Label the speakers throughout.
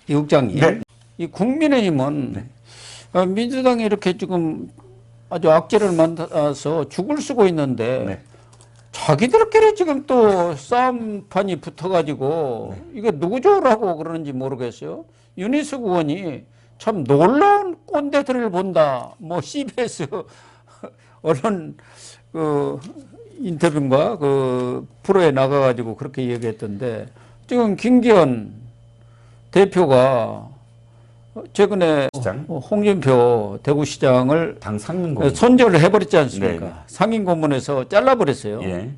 Speaker 1: 이 국장님,
Speaker 2: 네.
Speaker 1: 이 국민의힘은
Speaker 2: 네.
Speaker 1: 민주당이 이렇게 지금 아주 악재를 만나서 죽을 쓰고 있는데
Speaker 2: 네.
Speaker 1: 자기들끼리 지금 또 싸움판이 붙어가지고 이게 누구 좋으라고 그러는지 모르겠어요. 윤희숙 의원이 참 놀라운 꼰대들을 본다. 뭐 CBS 언론 그 인터뷰인가 그 프로에 나가가지고 그렇게 얘기했던데 지금 김기현 대표가 최근에
Speaker 2: 시장?
Speaker 1: 홍준표 대구시장을
Speaker 2: 당 상임고문.
Speaker 1: 손절을 해버렸지 않습니까?
Speaker 2: 네.
Speaker 1: 상임고문에서 잘라버렸어요.
Speaker 2: 예.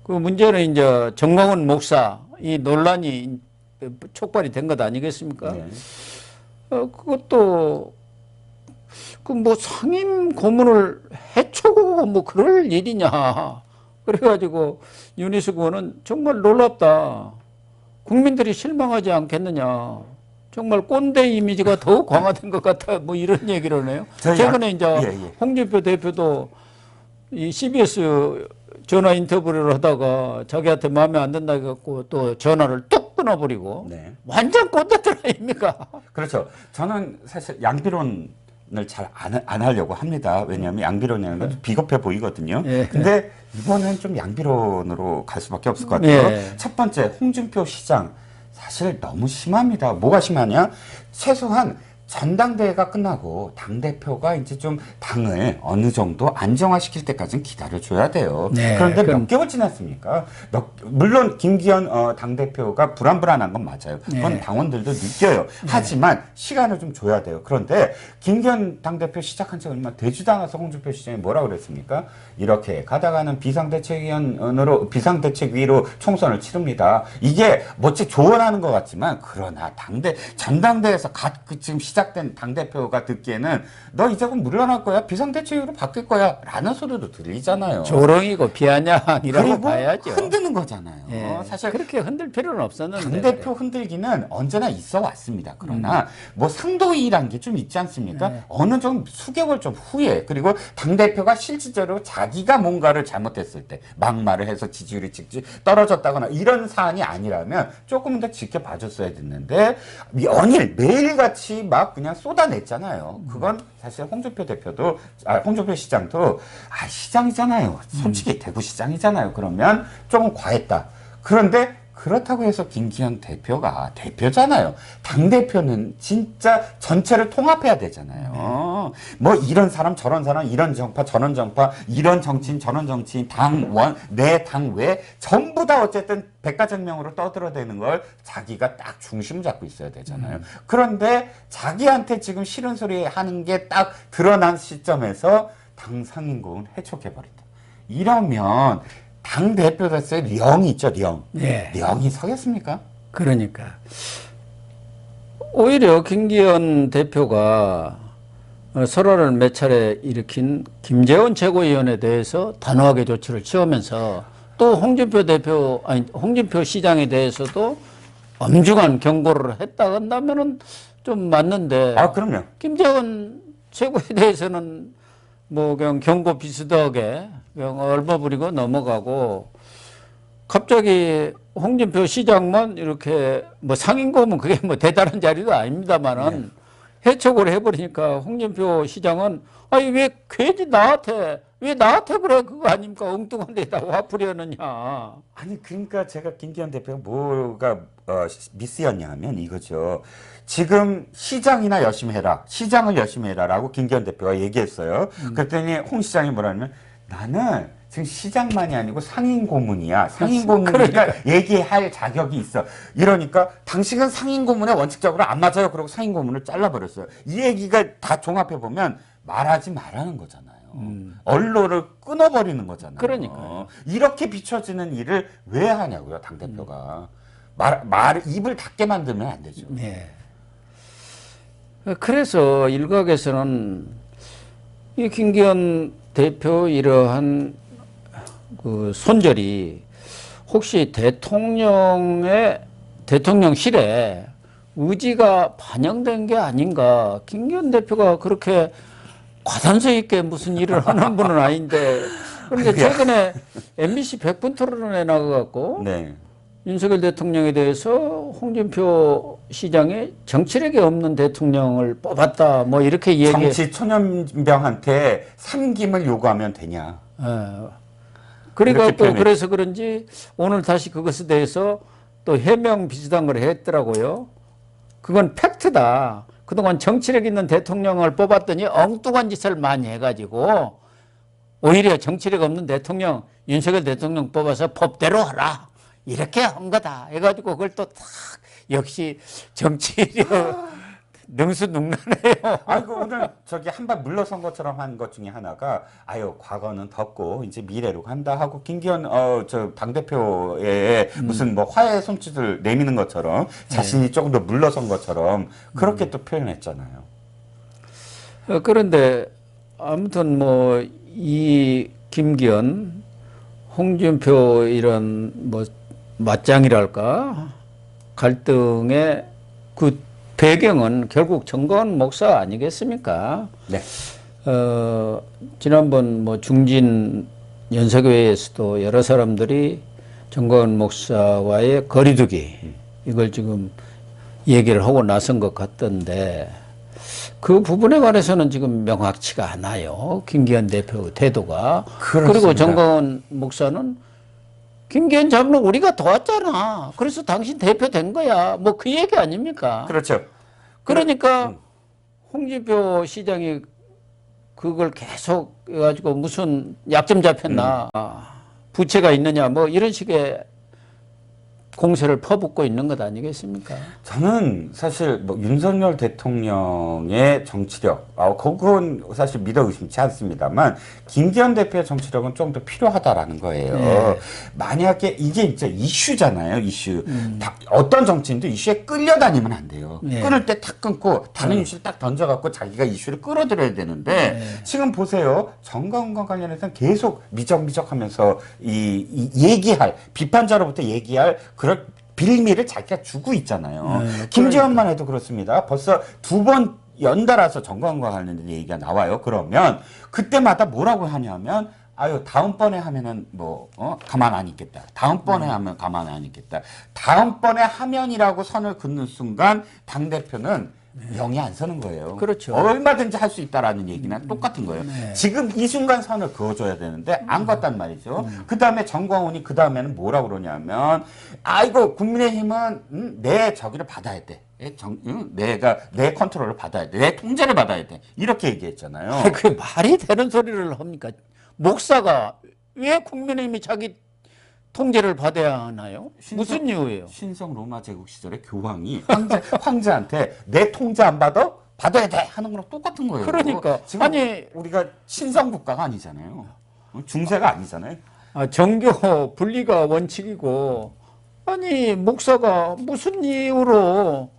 Speaker 1: 그 문제는 이제 정광훈 목사 이 논란이 촉발이 된 것 아니겠습니까?
Speaker 2: 네.
Speaker 1: 그것도 그 뭐 상임 고문을 해초고 뭐 그럴 일이냐. 그래가지고 윤희숙 의원은 정말 놀랍다. 국민들이 실망하지 않겠느냐. 정말 꼰대 이미지가 더욱 강화된 것 같아. 뭐 이런 얘기를 하네요. 최근에 이제 홍준표 대표도 이 CBS 전화 인터뷰를 하다가 자기한테 마음에 안 든다 해갖고 또 전화를 뚝 끊어버리고
Speaker 2: 네.
Speaker 1: 완전 꼰대들 아닙니까?
Speaker 2: 그렇죠. 저는 사실 양비론을 잘 안 하려고 합니다. 왜냐하면 양비론이라는 건 좀 비겁해 보이거든요.
Speaker 1: 예.
Speaker 2: 근데 이번엔 좀 양비론으로 갈 수밖에 없을 것 같아요.
Speaker 1: 예.
Speaker 2: 첫 번째, 홍준표 시장. 사실 너무 심합니다. 뭐가 심하냐? 최소한 전당대회가 끝나고 당대표가 이제 좀 당을 어느 정도 안정화시킬 때까지는 기다려줘야 돼요.
Speaker 1: 네,
Speaker 2: 그런데 몇 개월 지났습니까? 물론 김기현 당대표가 불안불안한 건 맞아요. 그건
Speaker 1: 네.
Speaker 2: 당원들도 느껴요. 하지만 시간을 좀 줘야 돼요. 그런데 김기현 당대표 시작한 지 얼마 되지도 않아서 홍준표 시장이 뭐라 그랬습니까? 이렇게 가다가는 비상대책위로 총선을 치릅니다. 이게 뭐지 조언하는 것 같지만 그러나 전당대회에서 지금 시작된 당대표가 듣기에는 너 이제 곧 물러날 거야. 비상대책위로 바뀔 거야. 라는 소리도 들리잖아요.
Speaker 1: 조롱이고 비아냥이라고 봐야죠.
Speaker 2: 흔드는 거잖아요.
Speaker 1: 예.
Speaker 2: 사실
Speaker 1: 그렇게 흔들 필요는 없었는데.
Speaker 2: 당대표 흔들기는 언제나 있어 왔습니다. 그러나 뭐 상도이란 게 좀 있지 않습니까?
Speaker 1: 네.
Speaker 2: 어느 좀 수개월 좀 후에 그리고 당대표가 실질적으로 자기가 뭔가를 잘못했을 때 막말을 해서 지지율이 떨어졌다거나 이런 사안이 아니라면 조금 더 지켜봐줬어야 됐는데 연일 매일같이 막 그냥 쏟아냈잖아요. 그건 사실 홍준표 시장도 시장이잖아요. 솔직히 대구시장이잖아요. 그러면 조금 과했다. 그런데 그렇다고 해서 김기현 대표가 대표잖아요. 당대표는 진짜 전체를 통합해야 되잖아요. 뭐 이런 사람 저런 사람 이런 정파 저런 정파 이런 정치인 저런 정치인 내 당 외 전부 다 어쨌든 백가쟁명으로 떠들어대는 걸 자기가 딱 중심을 잡고 있어야 되잖아요. 그런데 자기한테 지금 싫은 소리 하는 게 딱 드러난 시점에서 당 상임고문 해촉해버린다. 이러면 당 대표로서의 령이 있죠, 령.
Speaker 1: 네.
Speaker 2: 령이 서겠습니까?
Speaker 1: 그러니까 오히려 김기현 대표가 설화를 몇 차례 일으킨 김재원 최고위원에 대해서 단호하게 조치를 취하면서 또 홍준표 시장에 대해서도 엄중한 경고를 했다 한다면은 좀 맞는데.
Speaker 2: 그럼요.
Speaker 1: 김재원 최고에 대해서는 뭐 그냥 경고 비슷하게 그냥 얼버무리고 넘어가고 갑자기 홍준표 시장만 이렇게 뭐 상임고문 그게 뭐 대단한 자리도 아닙니다만은 해촉을 해버리니까 홍준표 시장은 왜 괜히 왜 나한테 그래 그거 아닙니까 엉뚱한 데다 화풀이하느냐.
Speaker 2: 아니 그러니까 제가 김기현 대표가 뭐가 미스였냐 하면 이거죠. 지금 시장이나 열심히 해라. 시장을 열심히 해라라고 김기현 대표가 얘기했어요. 그랬더니 홍 시장이 뭐라냐면 나는 지금 시장만이 아니고 상임고문이야. 상임고문이니까 얘기할 자격이 있어. 이러니까 당신은 상임고문에 원칙적으로 안 맞아요. 그러고 상임고문을 잘라버렸어요. 이 얘기가 다 종합해보면 말하지 말라는 거잖아요. 언론을 끊어버리는 거잖아요.
Speaker 1: 그러니까요.
Speaker 2: 이렇게 비춰지는 일을 왜 하냐고요, 당대표가. 입을 닫게 만들면 안 되죠.
Speaker 1: 네. 그래서 일각에서는 이 김기현 대표 이러한 그 손절이 혹시 대통령실에 의지가 반영된 게 아닌가. 김기현 대표가 그렇게 과단성 있게 무슨 일을 하는 분은 아닌데. 그런데 최근에 MBC 100분 토론에 나가갖고
Speaker 2: 네.
Speaker 1: 윤석열 대통령에 대해서 홍준표 시장이 정치력이 없는 대통령을 뽑았다. 뭐 이렇게 얘기.
Speaker 2: 정치 초년병한테 삼김을 요구하면 되냐.
Speaker 1: 그러니까
Speaker 2: 이렇게
Speaker 1: 또
Speaker 2: 표현했죠.
Speaker 1: 그래서 그런지 오늘 다시 그것에 대해서 또 해명 비슷한 걸 했더라고요. 그건 팩트다. 그동안 정치력 있는 대통령을 뽑았더니 엉뚱한 짓을 많이 해가지고 오히려 정치력 없는 대통령 윤석열 대통령 뽑아서 법대로 하라. 이렇게 한 거다 해가지고 그걸 또 탁 역시 정치력 능수능란해요.
Speaker 2: 아이고 오늘 저기 한번 물러선 것처럼 한 것 중에 하나가 아유 과거는 덮고 이제 미래로 간다 하고 김기현 저 당대표의 무슨 뭐 화해 손짓을 내미는 것처럼 자신이 조금 더 물러선 것처럼 그렇게 또 표현했잖아요.
Speaker 1: 그런데 아무튼 뭐 이 김기현 홍준표 이런 뭐 맞짱이랄까 갈등의 그 배경은 결국 정거원 목사 아니겠습니까?
Speaker 2: 네.
Speaker 1: 지난번 뭐 중진 연석회에서도 여러 사람들이 정거원 목사와의 거리두기 이걸 지금 얘기를 하고 나선 것 같던데 그 부분에 관해서는 지금 명확치가 않아요. 김기현 대표 태도가.
Speaker 2: 그렇습니다.
Speaker 1: 그리고 정거원 목사는 김기현 잡는 우리가 도왔잖아. 그래서 당신 대표 된 거야. 뭐 그 얘기 아닙니까?
Speaker 2: 그렇죠.
Speaker 1: 그러니까 홍준표 시장이 그걸 계속 해가지고 무슨 약점 잡혔나 부채가 있느냐 뭐 이런 식의 공세를 퍼붓고 있는 것 아니겠습니까?
Speaker 2: 저는 사실 뭐 윤석열 대통령의 정치력, 그건 사실 믿어 의심치 않습니다만 김기현 대표의 정치력은 좀 더 필요하다라는 거예요.
Speaker 1: 네.
Speaker 2: 만약에 이게 진짜 이슈잖아요, 이슈. 어떤 정치인도 이슈에 끌려다니면 안 돼요.
Speaker 1: 네.
Speaker 2: 끊을 때 탁 끊고 다른 이슈를 딱 던져갖고 자기가 이슈를 끌어들여야 되는데 지금 보세요. 정가운과 관련해서는 계속 미적미적하면서 이 얘기할 비판자로부터 얘기할 그럴 빌미를 자기가 주고 있잖아요. 김재원만 해도 그렇습니다. 벌써 2번 연달아서 정광과 관련된 얘기가 나와요. 그러면 그때마다 뭐라고 하냐면 아유 다음번에 하면은 뭐 가만 안 있겠다. 다음번에 하면 가만 안 있겠다. 다음번에 하면이라고 선을 긋는 순간 당 대표는 영이 안 서는 거예요.
Speaker 1: 그렇죠.
Speaker 2: 얼마든지 할 수 있다라는 얘기는 똑같은 거예요. 지금 이 순간 선을 그어줘야 되는데 안 걷단 말이죠. 그 다음에 정광훈이 그 다음에는 뭐라고 그러냐면 아이고 국민의힘은 내 저기를 받아야 돼. 내가 내 컨트롤을 받아야 돼. 내 통제를 받아야 돼. 이렇게 얘기했잖아요.
Speaker 1: 그게 말이 되는 소리를 합니까? 목사가 왜 국민의힘이 자기 통제를 받아야 하나요? 무슨 이유예요?
Speaker 2: 신성 로마 제국 시절에 교황이 황제한테 내 통제 안 받아? 받아야 돼 하는 거랑 똑같은 거예요.
Speaker 1: 그러니까
Speaker 2: 지금
Speaker 1: 아니
Speaker 2: 우리가 신성 국가가 아니잖아요. 중세가 아니잖아요.
Speaker 1: 정교 분리가 원칙이고 아니 목사가 무슨 이유로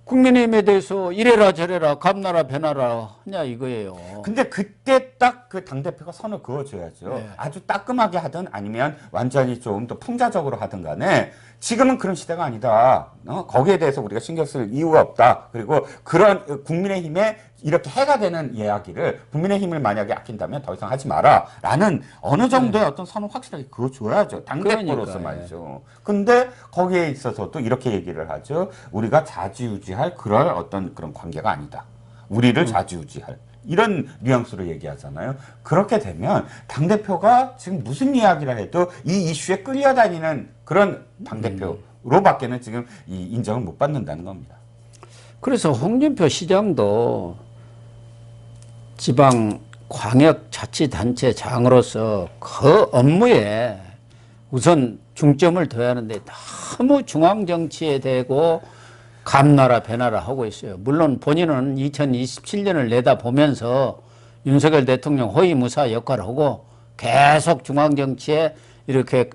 Speaker 1: 국민의힘에 대해서 이래라 저래라 감나라 배나라 하냐 이거예요.
Speaker 2: 근데 그때 딱 그 당대표가 선을 그어줘야죠.
Speaker 1: 네.
Speaker 2: 아주 따끔하게 하든 아니면 완전히 좀 더 풍자적으로 하든 간에 지금은 그런 시대가 아니다. 거기에 대해서 우리가 신경 쓸 이유가 없다. 그리고 그런 국민의힘에 이렇게 해가 되는 이야기를 국민의힘을 만약에 아낀다면 더 이상 하지 마라. 라는 어느 정도의 어떤 선을 확실하게 그어줘야죠. 당대표로서
Speaker 1: 그러니까,
Speaker 2: 말이죠. 근데 거기에 있어서도 이렇게 얘기를 하죠. 우리가 좌지우지할 그럴 어떤 그런 관계가 아니다. 우리를 좌지우지할. 이런 뉘앙스로 얘기하잖아요. 그렇게 되면 당대표가 지금 무슨 이야기를 해도 이 이슈에 끌려다니는 그런 당대표로밖에는 지금 이 인정을 못 받는다는 겁니다.
Speaker 1: 그래서 홍준표 시장도 지방 광역자치단체장으로서 그 업무에 우선 중점을 둬야 하는데 너무 중앙정치에 대고 감나라 배나라 하고 있어요. 물론 본인은 2027년을 내다보면서 윤석열 대통령 호위무사 역할을 하고 계속 중앙정치에 이렇게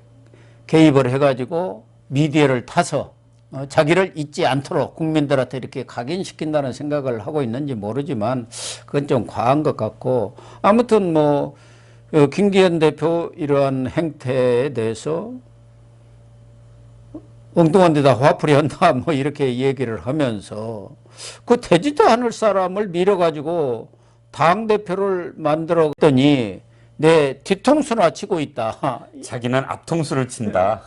Speaker 1: 개입을 해가지고 미디어를 타서 자기를 잊지 않도록 국민들한테 이렇게 각인시킨다는 생각을 하고 있는지 모르지만 그건 좀 과한 것 같고 아무튼 뭐 김기현 대표 이러한 행태에 대해서 엉뚱한 데다 화풀이 한다 뭐 이렇게 얘기를 하면서 그 되지도 않을 사람을 밀어가지고 당대표를 만들었더니 내 뒤통수나 치고 있다.
Speaker 2: 자기는 앞통수를 친다.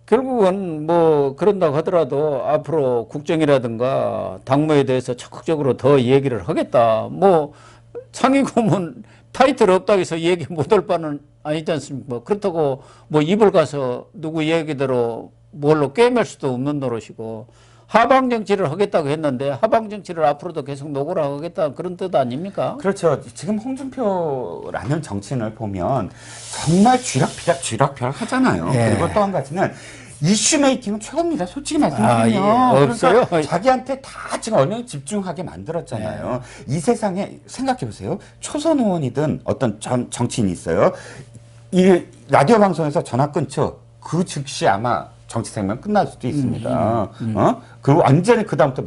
Speaker 1: 결국은 뭐 그런다고 하더라도 앞으로 국정이라든가 당무에 대해서 적극적으로 더 얘기를 하겠다. 뭐 상임 고문 타이틀 없다고 해서 얘기 못할 바는 아니지 않습니까? 그렇다고 뭐 입을 가서 누구 얘기대로 뭘로 꿰맬 수도 없는 노릇이고 하방 정치를 하겠다고 했는데 하방 정치를 앞으로도 계속 노고라 하겠다 그런 뜻 아닙니까?
Speaker 2: 그렇죠. 지금 홍준표라는 정치인을 보면 정말 쥐락펴락 하잖아요.
Speaker 1: 예.
Speaker 2: 그리고 또 한 가지는 이슈 메이킹은 최고입니다. 솔직히 말씀드리면.
Speaker 1: 아, 예. 없어요?
Speaker 2: 그러니까 자기한테 다 지금 언론이 집중하게 만들었잖아요. 이 세상에 생각해 보세요. 초선 의원이든 어떤 정치인이 있어요. 이 라디오 방송에서 전화 끊죠. 그 즉시 아마 정치 생명 끝날 수도 있습니다. 그리고 완전히 그다음부터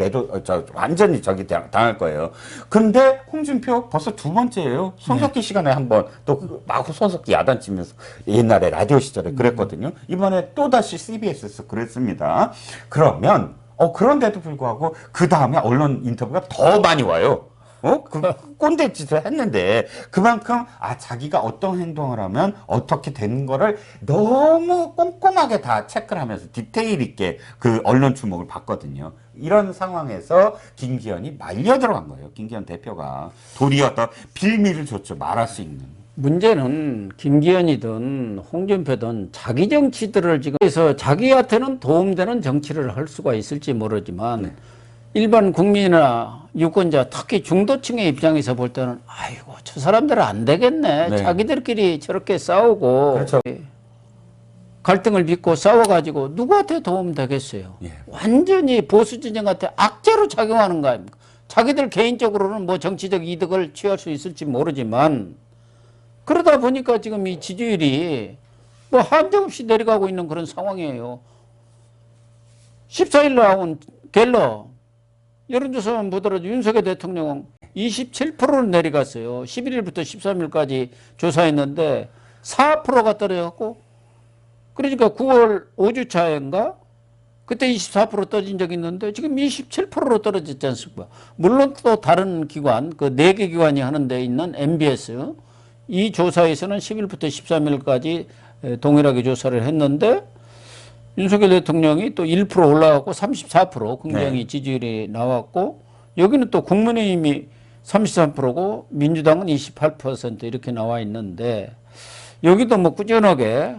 Speaker 2: 완전히 당할 거예요. 근데 홍준표 벌써 두 번째예요. 손석희 시간에 한번 또 마구 손석희 야단치면서 옛날에 라디오 시절에 그랬거든요. 이번에 또 다시 CBS에서 그랬습니다. 그러면 그런데도 불구하고 그 다음에 언론 인터뷰가 더 많이 와요. 그 꼰대 짓을 했는데 그만큼 자기가 어떤 행동을 하면 어떻게 되는 거를 너무 꼼꼼하게 다 체크를 하면서 디테일 있게 그 언론 주목을 받거든요. 이런 상황에서 김기현이 말려 들어간 거예요. 김기현 대표가 도리어 더 빌미를 줬죠. 말할 수 있는.
Speaker 1: 문제는 김기현이든 홍준표든 자기 정치들을 지금 해서 자기한테는 도움되는 정치를 할 수가 있을지 모르지만 일반 국민이나 유권자 특히 중도층의 입장에서 볼 때는 아이고 저 사람들은 안 되겠네.
Speaker 2: 네.
Speaker 1: 자기들끼리 저렇게 싸우고
Speaker 2: 그렇죠.
Speaker 1: 갈등을 빚고 싸워가지고 누구한테 도움 되겠어요.
Speaker 2: 예.
Speaker 1: 완전히 보수 진영한테 악재로 작용하는 거 아닙니까? 자기들 개인적으로는 뭐 정치적 이득을 취할 수 있을지 모르지만 그러다 보니까 지금 이 지지율이 뭐 한정없이 내려가고 있는 그런 상황이에요. 14일 나온 갤럽 여론조사만 보더라도 윤석열 대통령은 27%로 내려갔어요. 11일부터 13일까지 조사했는데 4%가 떨어졌고 그러니까 9월 5주차인가 그때 24% 떨어진 적이 있는데 지금 27%로 떨어졌지 않습니까? 물론 또 다른 기관 그 4개 기관이 하는 데 있는 MBS 이 조사에서는 10일부터 13일까지 동일하게 조사를 했는데 윤석열 대통령이 또 1% 올라갔고 34% 굉장히 지지율이 나왔고 여기는 또 국민의힘이 33%고 민주당은 28% 이렇게 나와 있는데 여기도 뭐 꾸준하게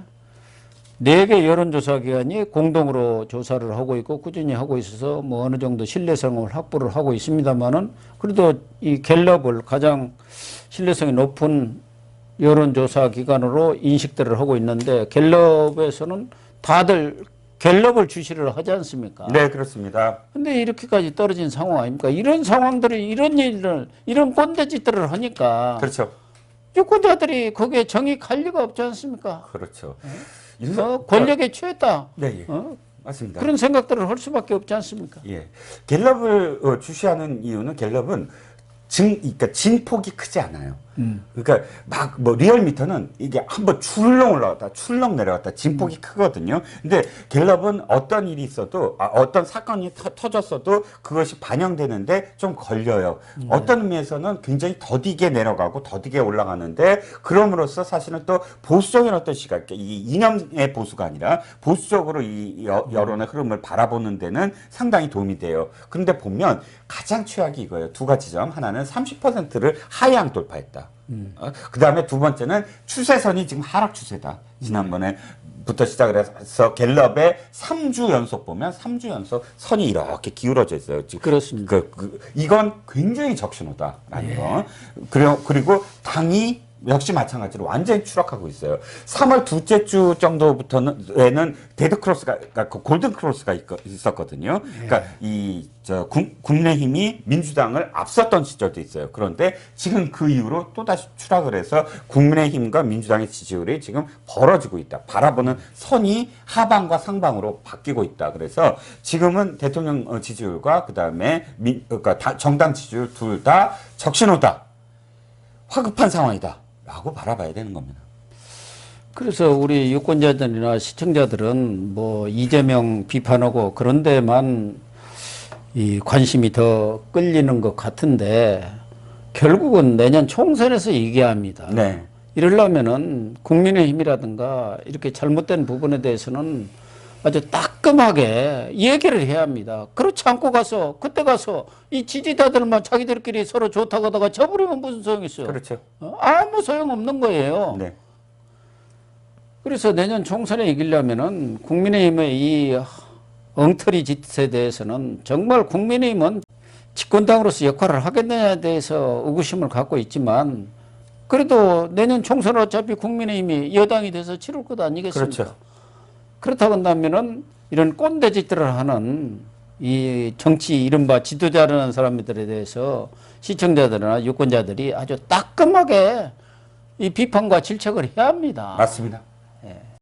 Speaker 1: 4개 여론조사 기관이 공동으로 조사를 하고 있고 꾸준히 하고 있어서 뭐 어느 정도 신뢰성을 확보를 하고 있습니다만은 그래도 이 갤럽을 가장 신뢰성이 높은 여론조사 기관으로 인식들을 하고 있는데 갤럽에서는 다들 갤럽을 주시를 하지 않습니까?
Speaker 2: 네, 그렇습니다.
Speaker 1: 근데 이렇게까지 떨어진 상황 아닙니까? 이런 상황들이 이런 일을 이런 꼰대짓들을 하니까
Speaker 2: 그렇죠.
Speaker 1: 유권자들이 거기에 정의할 리가 없지 않습니까?
Speaker 2: 그렇죠.
Speaker 1: 권력에 취했다.
Speaker 2: 네, 예. 맞습니다.
Speaker 1: 그런 생각들을 할 수밖에 없지 않습니까?
Speaker 2: 예. 갤럽을 주시하는 이유는 갤럽은 그러니까 진폭이 크지 않아요. 그러니까 막 뭐 리얼미터는 이게 한번 출렁 올라갔다 출렁 내려갔다 진폭이 크거든요. 근데 갤럽은 어떤 일이 있어도 어떤 사건이 터졌어도 그것이 반영되는데 좀 걸려요. 어떤 의미에서는 굉장히 더디게 내려가고 더디게 올라가는데 그럼으로써 사실은 또 보수적인 어떤 시각, 이 이념의 보수가 아니라 보수적으로 이 여론의 흐름을 바라보는 데는 상당히 도움이 돼요. 그런데 보면 가장 최악이 이거예요. 두 가지 점. 하나는 30%를 하향 돌파했다. 그 다음에 두 번째는 추세선이 지금 하락 추세다. 지난번에부터 시작을 해서 갤럽의 3주 연속 보면 3주 연속 선이 이렇게 기울어져 있어요. 지금
Speaker 1: 그렇습니다.
Speaker 2: 이건 굉장히 적신호다라는 거. 그리고 당이 역시 마찬가지로 완전히 추락하고 있어요. 3월 둘째 주 정도부터는 데드 크로스가, 그러니까 골든 크로스가 있었거든요. 그러니까 국민의힘이 민주당을 앞섰던 시절도 있어요. 그런데 지금 그 이후로 또다시 추락을 해서 국민의힘과 민주당의 지지율이 지금 벌어지고 있다. 바라보는 선이 하방과 상방으로 바뀌고 있다. 그래서 지금은 대통령 지지율과 그다음에 그러니까 정당 지지율 둘 다 적신호다. 화급한 상황이다. 라고 바라봐야 되는 겁니다.
Speaker 1: 그래서 우리 유권자들이나 시청자들은 뭐 이재명 비판하고 그런 데만 이 관심이 더 끌리는 것 같은데 결국은 내년 총선에서 얘기합니다.
Speaker 2: 네.
Speaker 1: 이러려면은 국민의힘이라든가 이렇게 잘못된 부분에 대해서는 아주 따끔하게 얘기를 해야 합니다. 그렇지 않고 가서 그때 가서 이 지지자들만 자기들끼리 서로 좋다고 하다가 져버리면 무슨 소용이 있어요?
Speaker 2: 그렇죠.
Speaker 1: 아무 소용 없는 거예요.
Speaker 2: 네.
Speaker 1: 그래서 내년 총선에 이기려면은 국민의힘의 이 엉터리 짓에 대해서는 정말 국민의힘은 집권당으로서 역할을 하겠느냐에 대해서 의구심을 갖고 있지만 그래도 내년 총선은 어차피 국민의힘이 여당이 돼서 치를 것 아니겠습니까?
Speaker 2: 그렇죠.
Speaker 1: 그렇다고 한다면은 이런 꼰대짓들을 하는 이 정치 이른바 지도자라는 사람들에 대해서 시청자들이나 유권자들이 아주 따끔하게 이 비판과 질책을 해야 합니다.
Speaker 2: 맞습니다.